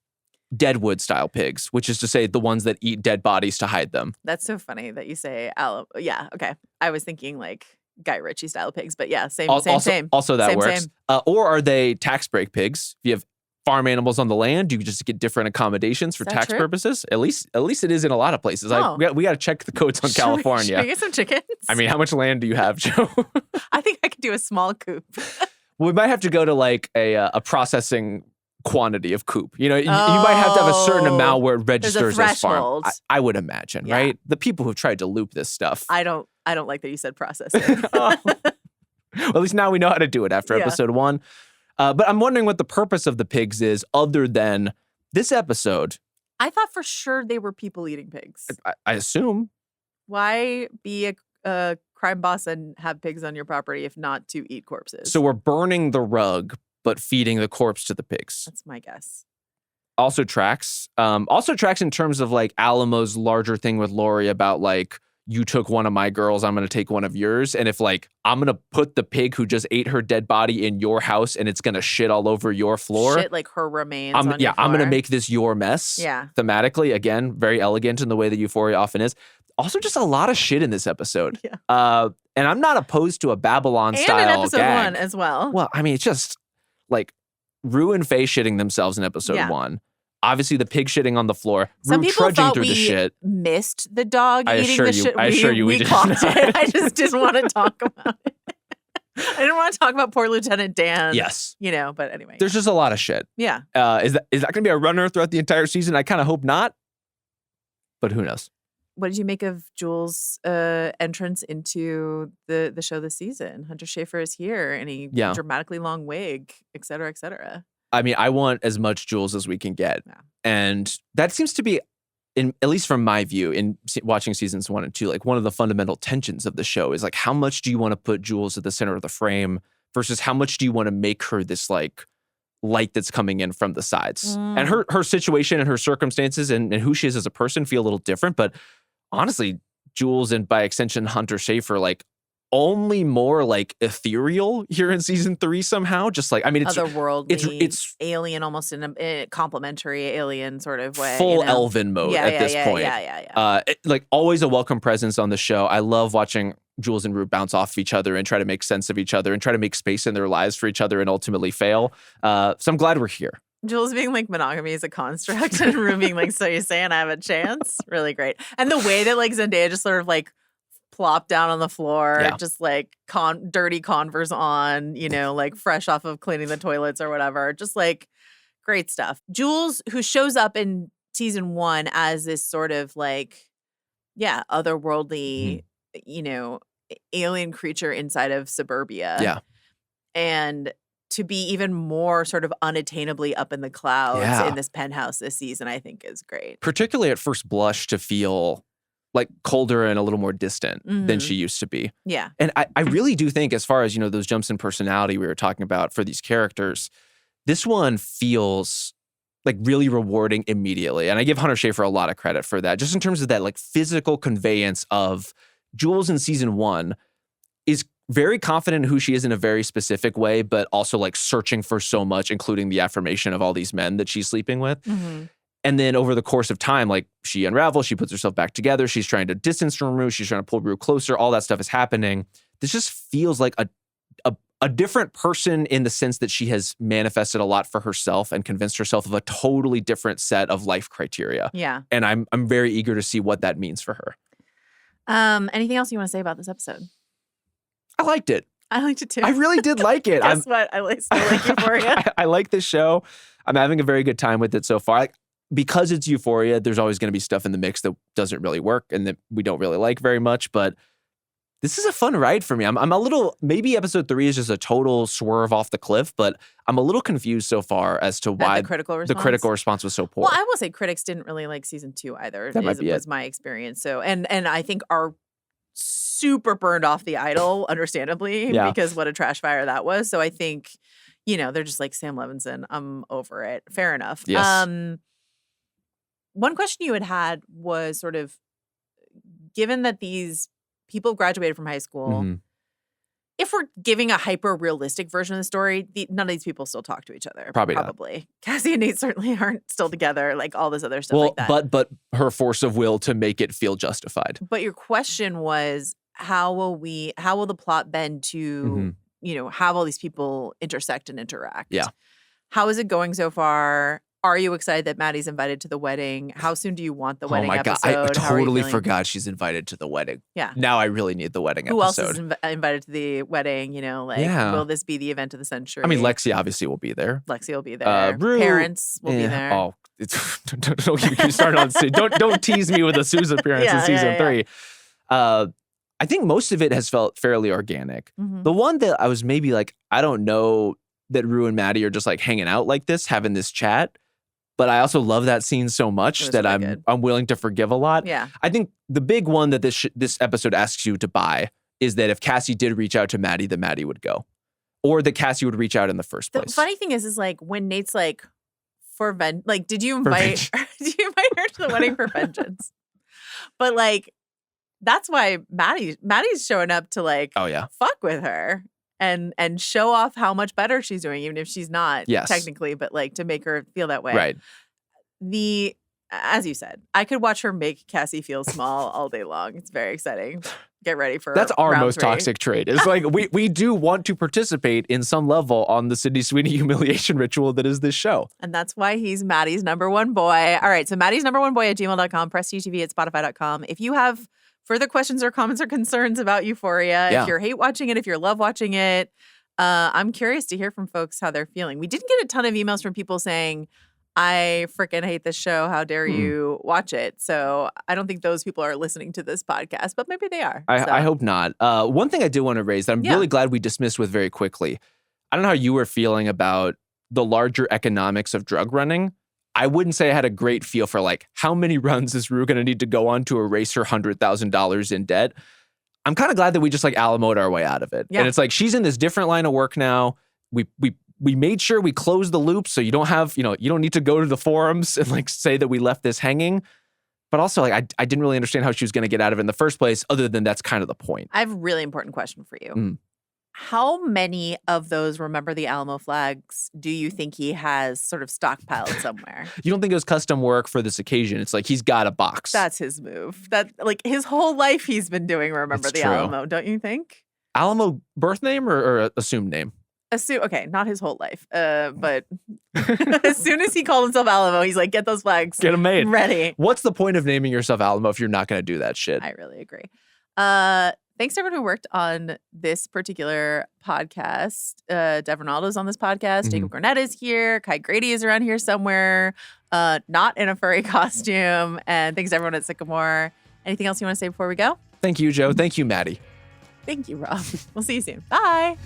Deadwood style pigs, which is to say the ones that eat dead bodies to hide them? That's so funny that you say Alamo. Yeah, okay. I was thinking like Guy Ritchie style pigs, but yeah, same. Also, that same, works. Same. Or are they tax break pigs? If you have farm animals on the land, you just get different accommodations for tax purposes. At least it is in a lot of places. Oh. We got to check the codes on California. Should we get some chickens? I mean, how much land do you have, Joe? I think I could do a small coop. We might have to go to like a processing quantity of coop. You might have to have a certain amount where it registers as farm. I would imagine, right? The people who've tried to loop this stuff. I don't like that you said processing. Well, at least now we know how to do it after episode 1. But I'm wondering what the purpose of the pigs is other than this episode. I thought for sure they were people eating pigs. I assume. Why be a crime boss and have pigs on your property if not to eat corpses? So we're burning the rug, but feeding the corpse to the pigs. That's my guess. Also tracks. In terms of like Alamo's larger thing with Laurie about like, you took one of my girls, I'm going to take one of yours. And if like, I'm going to put the pig who just ate her dead body in your house and it's going to shit all over your floor. Shit like her remains on your floor. I'm going to make this your mess. Yeah. Thematically, again, very elegant in the way that Euphoria often is. Also just a lot of shit in this episode. Yeah. And I'm not opposed to a Babylon-style And in episode gag. 1 as well. Well, I mean, it's just like Rue and Faye shitting themselves in episode 1. Obviously, the pig shitting on the floor. Some Rue people trudging thought through we the shit. missed the dog eating the shit. I assure you we did caught not. it. I just didn't want to talk about it. I didn't want to talk about poor Lieutenant Dan. Yes. But anyway. There's just a lot of shit. Yeah. Is that going to be a runner throughout the entire season? I kind of hope not. But who knows? What did you make of Jules' entrance into the show this season? Hunter Schafer is here, and he dramatically long wig, et cetera, et cetera. I mean, I want as much Jules as we can get. Yeah. And that seems to be, at least from my view, in watching seasons 1 and 2, like one of the fundamental tensions of the show is like, how much do you want to put Jules at the center of the frame versus how much do you want to make her this like light that's coming in from the sides? And her situation and her circumstances and who she is as a person feel a little different. But honestly, Jules and by extension, Hunter Schafer, like only more like ethereal here in season 3 somehow. Just like, I mean, it's otherworldly, it's alien, almost in a complementary alien sort of way. Full elven mode at this point. Yeah. Like always a welcome presence on the show. I love watching Jules and Rue bounce off of each other and try to make sense of each other and try to make space in their lives for each other and ultimately fail. So I'm glad we're here. Jules being like, monogamy is a construct, and Rue being like, so you're saying I have a chance? Really great. And the way that like Zendaya just sort of like plopped down on the floor, just like dirty Converse on, like fresh off of cleaning the toilets or whatever. Just like great stuff. Jules, who shows up in season 1 as this sort of like, otherworldly, alien creature inside of suburbia. Yeah. And to be even more sort of unattainably up in the clouds in this penthouse this season, I think is great. Particularly at first blush to feel like colder and a little more distant than she used to be. Yeah. And I really do think as far as, those jumps in personality we were talking about for these characters, this one feels like really rewarding immediately. And I give Hunter Schafer a lot of credit for that, just in terms of that like physical conveyance of Jules in season 1 is very confident in who she is in a very specific way, but also like searching for so much, including the affirmation of all these men that she's sleeping with. And then over the course of time, like she unravels, she puts herself back together. She's trying to distance from Rue. She's trying to pull Rue closer. All that stuff is happening. This just feels like a different person in the sense that she has manifested a lot for herself and convinced herself of a totally different set of life criteria. Yeah. And I'm very eager to see what that means for her. Anything else you want to say about this episode? I liked it. I liked it too. I really did like it. Guess what? I still like Euphoria. I like this show. I'm having a very good time with it so far. Because it's Euphoria, there's always going to be stuff in the mix that doesn't really work and that we don't really like very much. But this is a fun ride for me. I'm a little, maybe episode 3 is just a total swerve off the cliff, but I'm a little confused so far as to why the critical response was so poor. Well, I will say critics didn't really like season 2 either. That might be was my experience. So, and I think are super burned off The Idol, understandably, because what a trash fire that was. So I think, they're just like, Sam Levinson, I'm over it. Fair enough. Yes. One question you had was sort of, given that these people graduated from high school, if we're giving a hyper-realistic version of the story, none of these people still talk to each other. Probably not. Cassie and Nate certainly aren't still together, like all this other stuff like that. But her force of will to make it feel justified. But your question was, how will the plot bend to, have all these people intersect and interact? Yeah. How is it going so far? Are you excited that Maddy's invited to the wedding? How soon do you want the wedding episode? Oh my God, I totally forgot she's invited to the wedding. Yeah. Now I really need the wedding Who episode. else is invited to the wedding? Will this be the event of the century? I mean, Lexi obviously will be there. Lexi will be there. Parents will be there. Oh, don't you start on. Don't tease me with a Sue's appearance in season 3. I think most of it has felt fairly organic. Mm-hmm. The one that I was maybe like, I don't know that Rue and Maddy are just like hanging out like this, having this chat. But I also love that scene so much that I'm willing to forgive a lot. Yeah. I think the big one that this episode asks you to buy is that if Cassie did reach out to Maddy, that Maddy would go. Or that Cassie would reach out in the first place. The funny thing is like when Nate's like, did you invite her to the wedding for vengeance? But like, that's why Maddie's showing up to like fuck with her and show off how much better she's doing, even if she's not technically, but like to make her feel that way. Right. As you said, I could watch her make Cassie feel small all day long. It's very exciting. Get ready for that's our round most 3. toxic trait. It's like we do want to participate in some level on the Sydney Sweeney humiliation ritual that is this show. And that's why he's Maddie's number one boy. All right, so Maddie's number one boy at gmail.com, PrestigeTV at Spotify.com. If you have further questions or comments or concerns about Euphoria, if you're hate watching it, if you're love watching it, I'm curious to hear from folks how they're feeling. We didn't get a ton of emails from people saying, I freaking hate this show. How dare you watch it? So I don't think those people are listening to this podcast, but maybe they are. I hope not. One thing I do want to raise that I'm really glad we dismissed with very quickly. I don't know how you were feeling about the larger economics of drug running. I wouldn't say I had a great feel for like how many runs is Rue going to need to go on to erase her $100,000 in debt. I'm kind of glad that we just like Alamo'd our way out of it. Yeah. And it's like she's in this different line of work now. We made sure we closed the loop so you don't have, you don't need to go to the forums and like say that we left this hanging. But also like I didn't really understand how she was going to get out of it in the first place, other than that's kind of the point. I have a really important question for you. How many of those Remember the Alamo flags do you think he has sort of stockpiled somewhere? You don't think it was custom work for this occasion? It's like he's got a box. That's his move. That like his whole life he's been doing Remember the Alamo, don't you think? Alamo birth name or assumed name? Okay, not his whole life. But as soon as he called himself Alamo, he's like, get those flags. Get them made. Ready. What's the point of naming yourself Alamo if you're not going to do that shit? I really agree. Thanks to everyone who worked on this particular podcast. Devon Renaldo's on this podcast. Jacob Cornett is here. Grady is around here somewhere, not in a furry costume. And thanks to everyone at Sycamore. Anything else you want to say before we go? Thank you, Joe. Thank you, Maddy. Thank you, Rob. We'll see you soon. Bye.